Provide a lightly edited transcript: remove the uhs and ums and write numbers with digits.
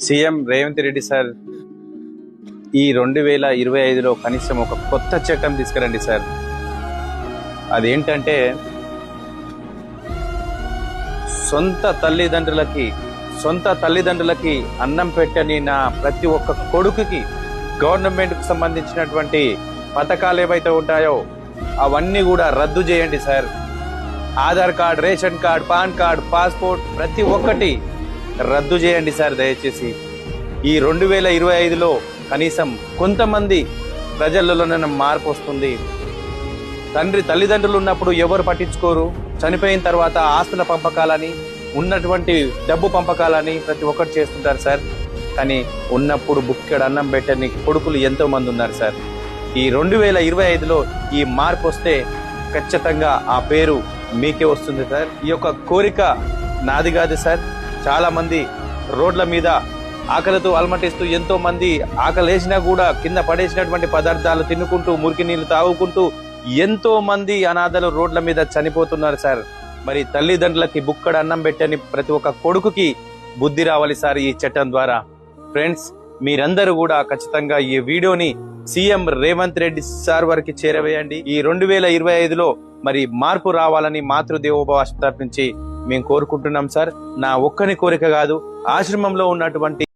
CM Revanth Reddy sir ఈ 2025లో కనీసం ఒక కొత్త చట్టం తీసుకురండి సార్. అదేంటంటే సొంత తల్లిదండ్రులకి అన్నం పెట్టని నా ప్రతి ఒక్క కొడుకుకి గవర్నమెంట్కి సంబంధించినటువంటి పథకాలు ఏవైతే ఉంటాయో అవన్నీ కూడా రద్దు చేయండి sir. Aadhaar card, ration card, pan card, passport ప్రతి ఒక్కటి రద్దు చేయండి సార్ దయచేసి. ఈ 2025లో కనీసం కొంతమంది ప్రజలలోనే మార్పు వస్తుంది. తల్లిదండ్రులు ఉన్నప్పుడు ఎవరు పట్టించుకోరు, చనిపోయిన తర్వాత ఆస్తుల పంపకాలని, ఉన్నటువంటి డబ్బు పంపకాలని ప్రతి ఒక్కటి చేస్తుంటారు సార్. కానీ ఉన్నప్పుడు బుక్కెడు అన్నం పెట్టని కొడుకులు ఎంతో మంది ఉన్నారు సార్. ఈ 2025లో ఈ మార్పు వస్తే ఖచ్చితంగా ఆ పేరు మీకే వస్తుంది సార్. ఈ యొక్క కోరిక నాది కాదు సార్. చాలా మంది రోడ్ల మీద ఆకలితో అలమటిస్తూ, ఎంతో మంది ఆకలేసినా కూడా కింద పడేసినటువంటి పదార్థాలు తినుకుంటూ, మురికి నీళ్లు తాగుకుంటూ ఎంతో మంది అనాథలు రోడ్ల మీద చనిపోతున్నారు సార్. మరి తల్లిదండ్రులకి బుక్కడు అన్నం పెట్టని ప్రతి ఒక్క కొడుకుకి బుద్ధి రావాలి సార్ ఈ చట్టం ద్వారా. ఫ్రెండ్స్, మీరందరూ కూడా ఖచ్చితంగా ఈ వీడియోని సీఎం రేవంత్ రెడ్డి సార్ వరకు చేరవేయండి. ఈ 2025లో మరి మార్పు రావాలని మాతృదేవోభవ తరఫు నుంచి మేము కోరుకుంటున్నాం సార్. నా ఒక్కని కోరిక కాదు, ఆశ్రమంలో ఉన్నటువంటి